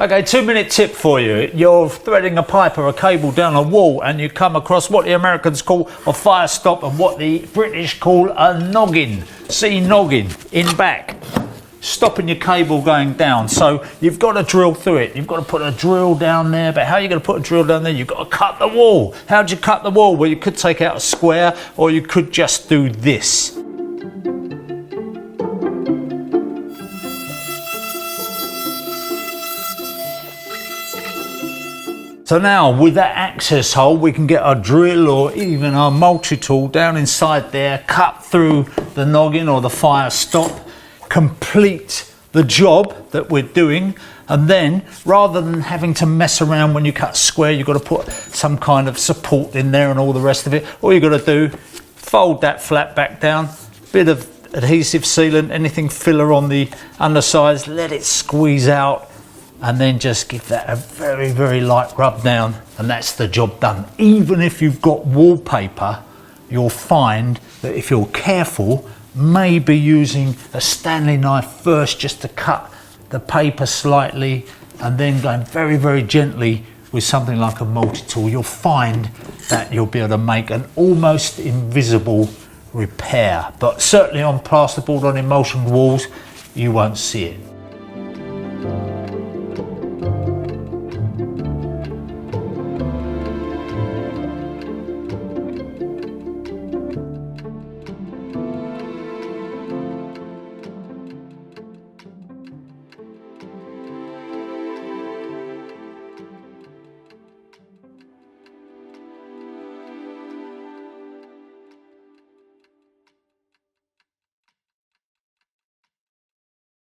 Okay, 2-minute tip for you. You're threading a pipe or a cable down a wall and you come across what the Americans call a fire stop and what the British call a noggin. See noggin in back. Stopping your cable going down. So you've got to drill through it. You've got to put a drill down there. But how are you going to put a drill down there? You've got to cut the wall. How do you cut the wall? Well, you could take out a square or you could just do this. So now with that access hole, we can get our drill or even our multi-tool down inside there, cut through the noggin or the fire stop, complete the job that we're doing. And then rather than having to mess around when you cut square, you've got to put some kind of support in there and all the rest of it. All you've got to do, fold that flat back down, bit of adhesive sealant, anything filler on the undersides, let it squeeze out. And then just give that a very, very light rub down and that's the job done. Even if you've got wallpaper, you'll find that if you're careful, maybe using a Stanley knife first just to cut the paper slightly and then going very, very gently with something like a multi-tool, you'll find that you'll be able to make an almost invisible repair. But certainly on plasterboard, on emulsioned walls, you won't see it.